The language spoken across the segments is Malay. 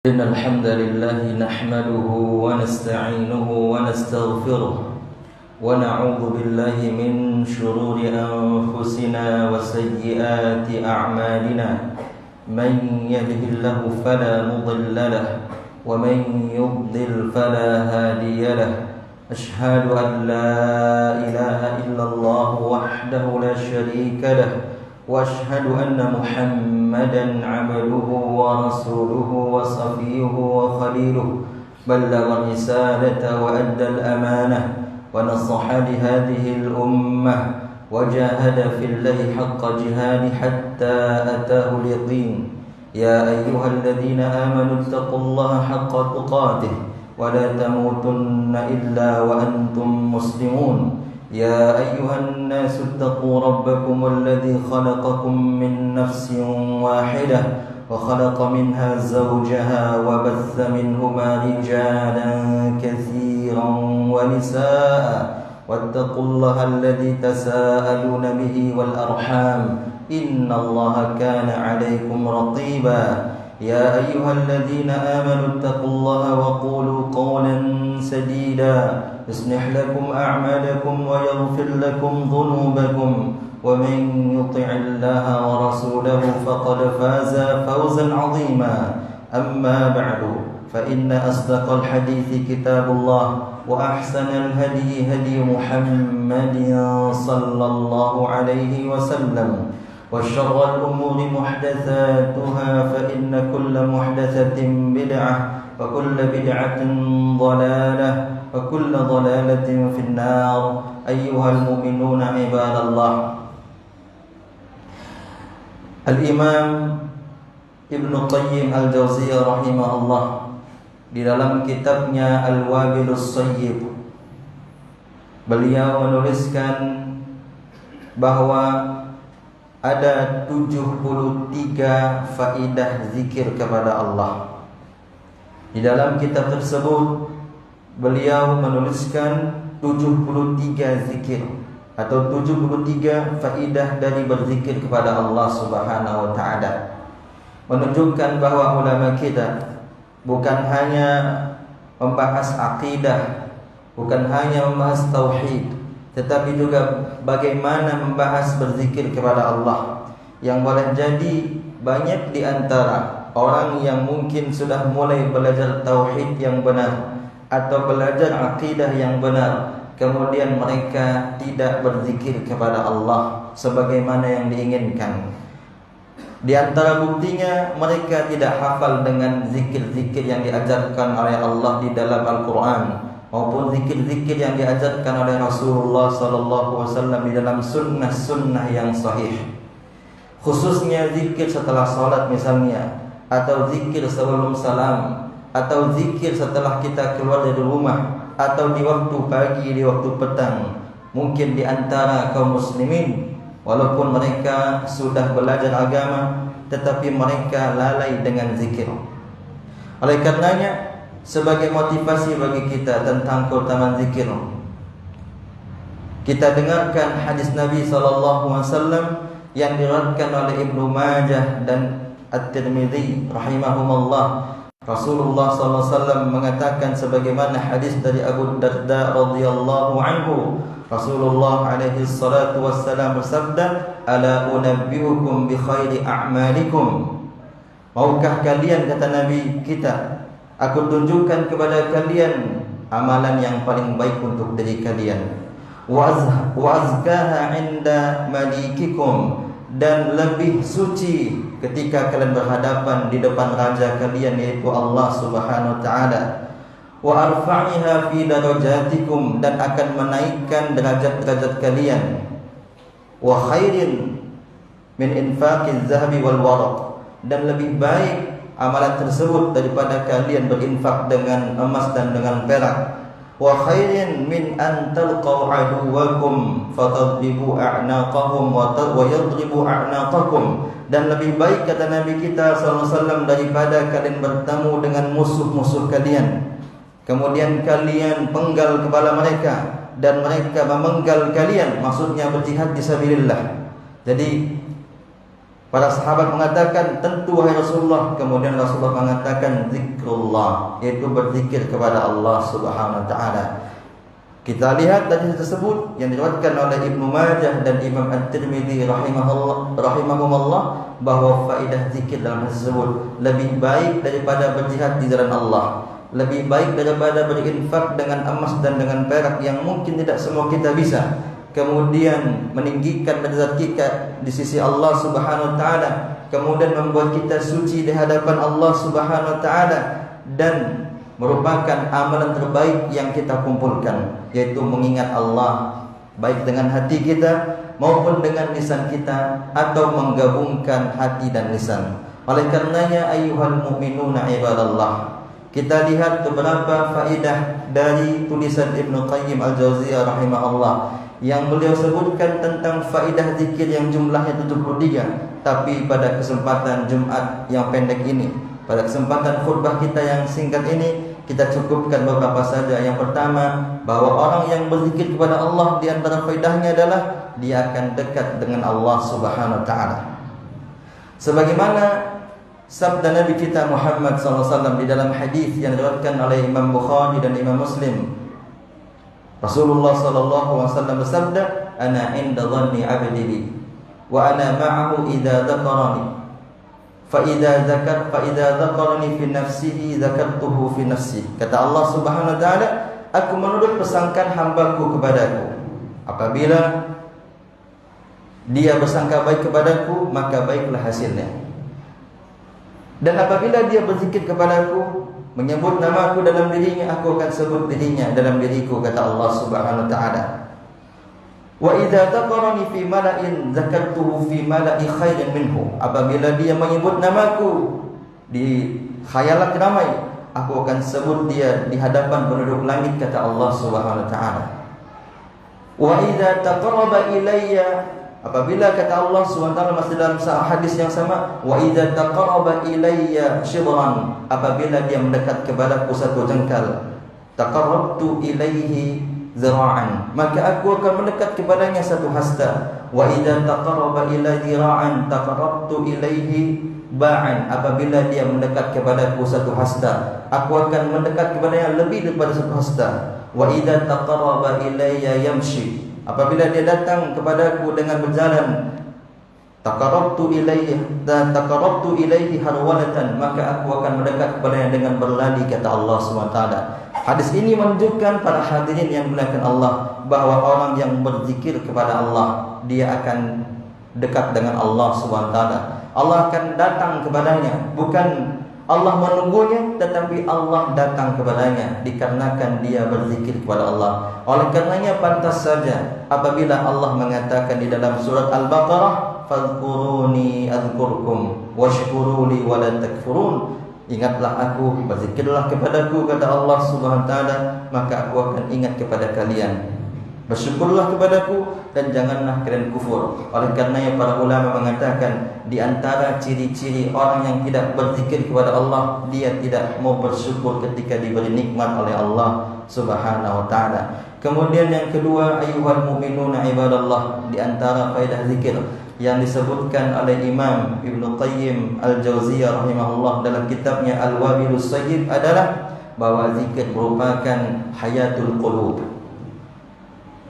إن الحمد لله نحمده ونستعينه ونستغفره ونعوذ بالله من شرور أنفسنا وسيئات أعمالنا من يهده الله فلا مضل له ومن يضلل فلا هادي له أشهد أن لا إله إلا الله وحده لا شريك له وأشهد أن محمدا عبده ورسوله وصفيه وخليله بلغ الرسالة وأدى الأمانة ونصح لهذه الأمة وجاهد في الله حق جهاده حتى أتاه اليقين يا أيها الذين آمنوا اتقوا الله حق تقاته ولا تموتن إلا وأنتم مسلمون يا أيها الناس اتقوا ربكم الذي خلقكم من نفس واحدة وخلق منها زوجها وبث منهما رجالا كثيرا ونساء واتقوا الله الذي تساءلون به والأرحام إن الله كان عليكم رقيبا يا أيها الذين آمنوا اتقوا الله وقولوا قولا سديدا يصلح لكم أعمالكم ويغفر لكم ذنوبكم ومن يطع الله ورسوله فقد فاز فوزا عظيما أما بعد فإن أصدق الحديث كتاب الله وأحسن الهدي هدي محمد صلى الله عليه وسلم وشر الأمور محدثاتها فإن كل محدثة بدعة وكل بدعة ضلالة وكل ضلالة في النار أيها المؤمنون عباد الله. Al-Imam Ibnu Qayyim Al-Jauziyah rahimahullah di dalam kitabnya Al-Wabilus Shayyib, beliau menuliskan bahwa ada 73 faidah zikir kepada Allah. Di dalam kitab tersebut beliau menuliskan 73 zikir atau 73 faidah dari berzikir kepada Allah Subhanahu wa taala. Menunjukkan bahwa ulama kita bukan hanya membahas akidah, bukan hanya membahas tauhid, tetapi juga bagaimana membahas berzikir kepada Allah. Yang boleh jadi banyak di antara orang yang mungkin sudah mulai belajar tauhid yang benar atau belajar akidah yang benar, kemudian mereka tidak berzikir kepada Allah sebagaimana yang diinginkan. Di antara buktinya mereka tidak hafal dengan zikir-zikir yang diajarkan oleh Allah di dalam Al-Quran maupun zikir-zikir yang diajarkan oleh Rasulullah SAW di dalam sunnah-sunnah yang sahih. Khususnya zikir setelah salat misalnya, atau zikir sebelum salam, atau zikir setelah kita keluar dari rumah, atau di waktu pagi, di waktu petang. Mungkin di antara kaum muslimin, walaupun mereka sudah belajar agama, tetapi mereka lalai dengan zikir. Oleh karenanya, sebagai motivasi bagi kita tentang keutamaan zikir, kita dengarkan hadis Nabi SAW yang diriwayatkan oleh Ibnu Majah dan At-Tirmidzi rahimahumullah. Rasulullah SAW mengatakan sebagaimana hadis dari Abu Darda radhiyallahu anhu, Rasulullah alaihi salatu wassalam bersabda, "Ala unabbiukum bi khairi a'malikum." Maukah kalian, kata Nabi kita, aku tunjukkan kepada kalian amalan yang paling baik untuk diri kalian. Wa azkaha 'inda malikikum, dan lebih suci ketika kalian berhadapan di depan raja kalian, yaitu Allah Subhanahu wa taala. Wa arfa'iha fi darajatikum, dan akan menaikkan derajat-derajat kalian. Wa khairin min infaqiz zahabi wal waraq, dan lebih baik amalan tersebut daripada kalian berinfak dengan emas dan dengan perak. Wa khairin min an talqaw aduwakum fatadribu a'naqahum wa yadribu a'naqakum, dan lebih baik, kata Nabi kita SAW, daripada kalian bertemu dengan musuh-musuh kalian, kemudian kalian penggal kepala mereka dan mereka memenggal kalian, maksudnya berjihad fisabilillah. Jadi Para sahabat mengatakan, tentu wahai Rasulullah. Kemudian Rasulullah mengatakan zikrullah, yaitu berzikir kepada Allah Subhanahu wa taala. Kita lihat hadis tersebut yang diriwayatkan oleh Ibnu Majah dan Imam At-Tirmidzi rahimahumullah, bahwa faedah zikir dalam hadis tersebut lebih baik daripada berjihad di jalan Allah, lebih baik daripada berinfak dengan emas dan dengan perak yang mungkin tidak semua kita bisa. Kemudian meninggikan derajat kita di sisi Allah Subhanahu wa taala, kemudian membuat kita suci di hadapan Allah Subhanahu wa taala, dan merupakan amalan terbaik yang kita kumpulkan, yaitu mengingat Allah baik dengan hati kita maupun dengan lisan kita, atau menggabungkan hati dan lisan. Oleh karenanya ayyuhal mu'minuna ibadallah, kita lihat beberapa faedah dari tulisan Ibnu Qayyim Al-Jauziyah rahimahullah, yang beliau sebutkan tentang faedah zikir yang jumlahnya 73. Tapi pada kesempatan Jumat yang pendek ini, pada kesempatan khutbah kita yang singkat ini, kita cukupkan beberapa saja. Yang pertama, bahwa orang yang berzikir kepada Allah, di antara faedahnya adalah dia akan dekat dengan Allah Subhanahu wa taala. Sebagaimana sabda Nabi kita Muhammad SAW di dalam hadis yang diriwayatkan oleh Imam Bukhari dan Imam Muslim, Rasulullah SAW bersabda, "Ana 'inda dhanni 'abdi bi, wa ana ma'ahu idza dzakarani, fa idza dzakarani fi nafsihi dzakartuhu fi nafsi." Kata Allah Subhanahu wa taala, aku menurut pesangkaan hambaku kepadaku. Apabila dia bersangka baik kepadaku, maka baiklah hasilnya. Dan apabila dia berzikir kepadaku, menyebut namaku dalam dirinya, aku akan sebut dirinya dalam diriku, kata Allah Subhanahu wa taala. Wa idza dzakarani fi mala'in dzakartuhu fi mala'i khairin minhu. Apabila dia menyebut namaku di khayalan ramai, aku akan sebut dia di hadapan penduduk langit, kata Allah Subhanahu wa taala. Wa idza taqarraba ilayya, apabila kata Allah SWT masih dalam hadis yang sama, wa idza taqarraba ilayya shibran, apabila dia mendekat kepadaku satu jengkal, taqarrabtu ilaihi zira'an, maka aku akan mendekat kepadanya satu hasta. Wa idza taqarraba ila zira'an taqarrabtu ilaihi ba'an, apabila dia mendekat kepadaku satu hasta, aku akan mendekat kepadanya lebih daripada satu hasta. Wa idza taqarraba ilayya yamshi, apabila dia datang kepadaku dengan berjalan, taqarrabtu ilaihi harwalatan, maka aku akan mendekat kepadanya dengan berlari, kata Allah SWT. Hadis ini menunjukkan para hadirin yang dimuliakan Allah, bahwa orang yang berzikir kepada Allah, dia akan dekat dengan Allah SWT. Allah akan datang kepadanya, bukan Allah menunggunya, tetapi Allah datang kepadanya dikarenakan dia berzikir kepada Allah. Oleh karenanya pantas saja apabila Allah mengatakan di dalam surat Al-Baqarah, "Fadhkuruni adzkurkum washkuruli wa la takfurun." Ingatlah aku, berzikirlah kepadaku, kata Allah Subhanahu wa taala, maka aku akan ingat kepada kalian. Bersyukurlah kepadaku dan janganlah kalian kufur. Oleh karenanya para ulama mengatakan, di antara ciri-ciri orang yang tidak berzikir kepada Allah, dia tidak mau bersyukur ketika diberi nikmat oleh Allah Subhanahu wa taala. Kemudian yang kedua, ayyuhal mu'minuna ibadallah, di antara faedah zikir yang disebutkan oleh Imam Ibnu Qayyim Al-Jauziyah rahimahullah dalam kitabnya Al-Wabilus Sayyib adalah bahwa zikir merupakan hayatul qulub,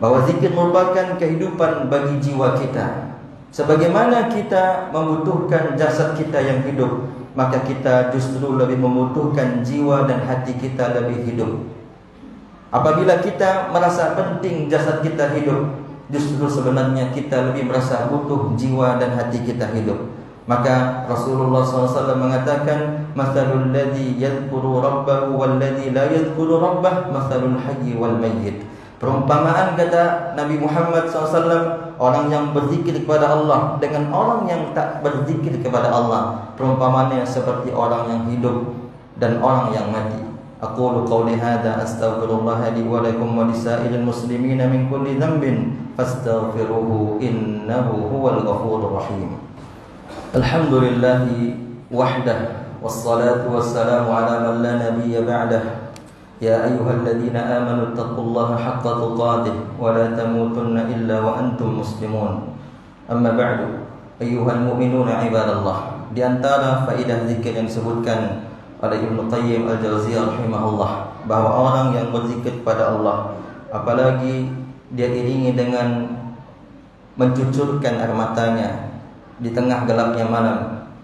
bahwa zikir merupakan kehidupan bagi jiwa kita. Sebagaimana kita membutuhkan jasad kita yang hidup, maka kita justru lebih membutuhkan jiwa dan hati kita lebih hidup. Apabila kita merasa penting jasad kita hidup, justru sebenarnya kita lebih merasa butuh jiwa dan hati kita hidup. Maka Rasulullah SAW mengatakan, "Mathalul ladzi yadhkuru rabbahu wal ladzi la yadhkuru rabbah, mathalul hayyi wal mayyit." Perumpamaan, kata Nabi Muhammad SAW, orang yang berzikir kepada Allah dengan orang yang tak berzikir kepada Allah, perumpamaannya seperti orang yang hidup dan orang yang mati. Aqulu qawli hadza astaghfirullah li wa lakum wa lisairil muslimina min kulli dhanbin fastaghfiruhu innahu huwal ghafurur rahim. Alhamdulillahi wahdah wassalatu wassalamu ala man la nabiyya ba'dah. Ya ayyuhalladzina amanu taqullaha haqqa tuqatih wa la tamutunna illa wa antum muslimun. Amma ba'du. ayyuhal mu'minuna ibadallah. Di antara faedah zikir yang disebutkan oleh Ibnu Qayyim Al-Jauziyah rahimahullah, bahwa orang yang berzikir kepada Allah, apalagi dia iringi dengan mencucurkan air matanya di tengah gelapnya malam,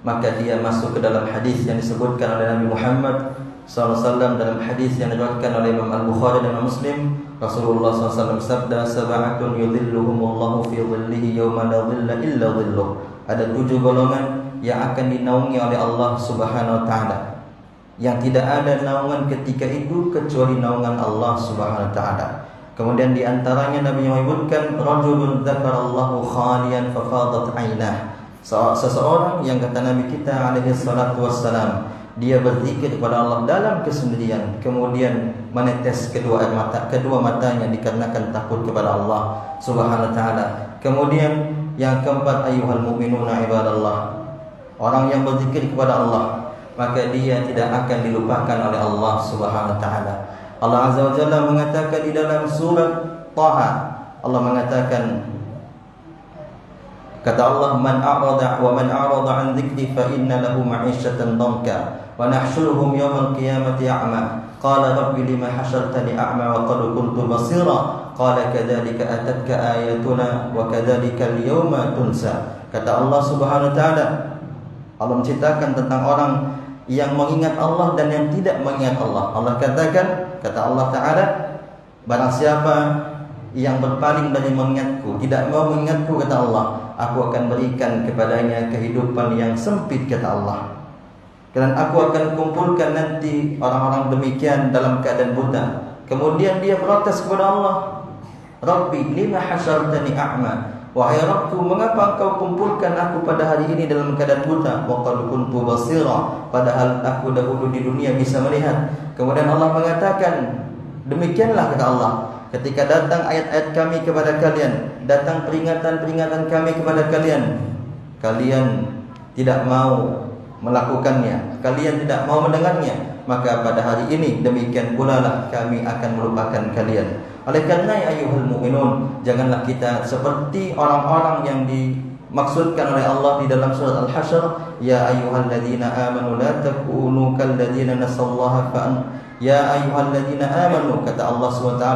maka dia masuk ke dalam hadis yang disebutkan oleh Nabi Muhammad SAW, dalam hadis yang diriwayatkan oleh Imam Al-Bukhari dan Muslim. Rasulullah SAW sabda, sab'atun yudhilluhumullahu fi dhillihi yawma la dhilla illa dhilluh. Ada 7 golongan yang akan dinaungi oleh Allah Subhanahu wa taala, yang tidak ada naungan ketika itu kecuali naungan Allah Subhanahu wa taala. Kemudian di antaranya Nabi menyebutkan rajulun dzakarallahu khalian fafadat ainah. Seseorang yang kata Nabi kita alaihi salatu wassalam, dia berzikir kepada Allah dalam kesendirian, kemudian menetes kedua matanya dikarenakan takut kepada Allah Subhanahu wa taala. Kemudian yang keempat, ayyuhal mu'minuna ibadallah. Orang yang berzikir kepada Allah, maka dia tidak akan dilupakan oleh Allah Subhanahu wa taala. Allah Azza wa Jalla mengatakan di dalam surat Taha, Allah mengatakan, kata Allah, man a'rada an dzikri fa inna lahu ma'isyatan dhanka wa nahsyuruhum yawmal qiyamati a'ma qala rabbi lima hasyartani a'ma wa qad kuntu basira qala kadzalika atatka ayatuna wa kadzalika al-yawma tunsa. Kata Allah Subhanahu wa taala, Allah menceritakan tentang orang yang mengingat Allah dan yang tidak mengingat Allah. Allah katakan, kata Allah taala, barang siapa yang berpaling dari mengingatku, tidak mau mengingatku, kata Allah, aku akan berikan kepadanya kehidupan yang sempit, kata Allah. Dan aku akan kumpulkan nanti orang-orang demikian dalam keadaan buta. Kemudian dia protes kepada Allah, Rabbi lima hasyartani a'ma. Wahai Rabbku, mengapa engkau kumpulkan aku pada hari ini dalam keadaan buta? Wa qad kuntu basira, padahal aku dahulu di dunia bisa melihat. Kemudian Allah mengatakan, demikianlah kata Allah, ketika datang ayat-ayat kami kepada kalian, datang peringatan-peringatan kami kepada kalian, kalian tidak mau melakukannya, kalian tidak mau mendengarnya, maka pada hari ini demikian pula lah kami akan melupakan kalian. Oleh karena ayyuhal mu'minun, janganlah kita seperti orang-orang yang dimaksudkan oleh Allah di dalam surat Al-Hasyr, ya ayyuhalladzina amanu la takunu kalladzina nasallaha ya ayyuhalladzina amanu, kata Allah SWT,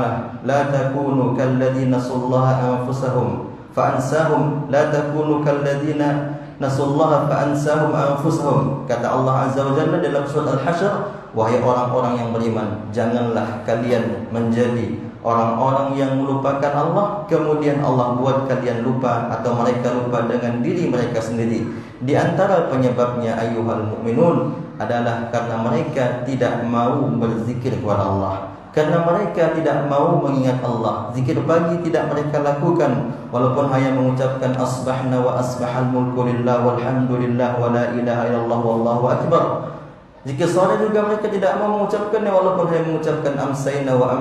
la takunu kalladzina nasallaha anfusahum fa ansahum, la takunu kalladzina nasallaha fa ansahum anfusahum. Kata Allah Azza wa Jalla dalam surat Al-Hasyr, wahai orang-orang yang beriman, janganlah kalian menjadi orang-orang yang melupakan Allah, kemudian Allah buat kalian lupa atau mereka lupa dengan diri mereka sendiri. Di antara penyebabnya ayyuhal mu'minun adalah karena mereka tidak mau berzikir kepada Allah, karena mereka tidak mau mengingat Allah. Zikir pagi tidak mereka lakukan, walaupun hanya mengucapkan asbahna wa asbahal mulku lillah walhamdulillah wa la ilaha illallah wallahu akbar. Zikir sore juga mereka tidak mau mengucapkannya, walaupun hanya mengucapkan amsayna wa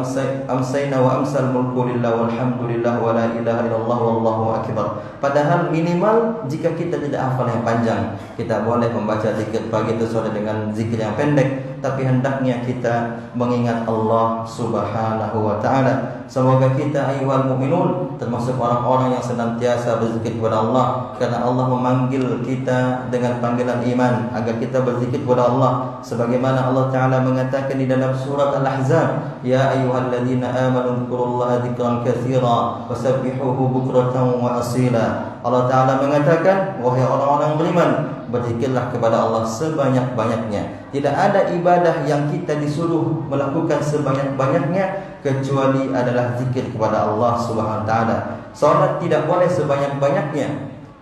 amsal mulku lillah walhamdulillah wa la ilaha illallah wallahu akbar. Padahal minimal jika kita tidak hafal yang panjang, kita boleh membaca zikir pagi atau sore dengan zikir yang pendek, tapi hendaknya kita mengingat Allah Subhanahu wa taala. Semoga kita ayyuhal mu'minun termasuk orang-orang yang senantiasa berzikir kepada Allah, karena Allah memanggil kita dengan panggilan iman agar kita berzikir kepada Allah, sebagaimana Allah taala mengatakan di dalam surat Al-Ahzab, ya ayyuhalladzina amanu dzkurullaha dzikran katsira wasabbihuhu bukratan wa asila. Allah taala mengatakan, wahai orang-orang beriman, berzikirlah kepada Allah sebanyak-banyaknya. Tidak ada ibadah yang kita disuruh melakukan sebanyak-banyaknya kecuali adalah zikir kepada Allah Subhanahu wa taala. Salat tidak boleh sebanyak-banyaknya,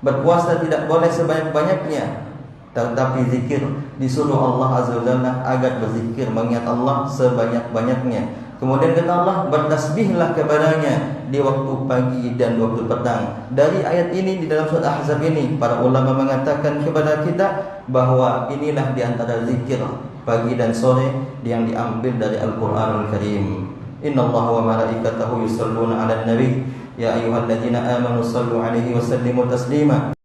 berpuasa tidak boleh sebanyak-banyaknya, tetapi zikir disuruh Allah Azza wa Jalla agar berzikir mengingat Allah sebanyak-banyaknya. Kemudian kata Allah, bertasbihlah kepadanya di waktu pagi dan waktu petang. Dari ayat ini di dalam surat Ahzab ini, para ulama mengatakan kepada kita bahwa inilah di antara zikir pagi dan sore yang diambil dari Al-Qur'anul Karim. Innallaha wa malaikatahu yusholluna 'alan nabi ya ayyuhalladzina amanu shallu 'alaihi wa sallimu taslima.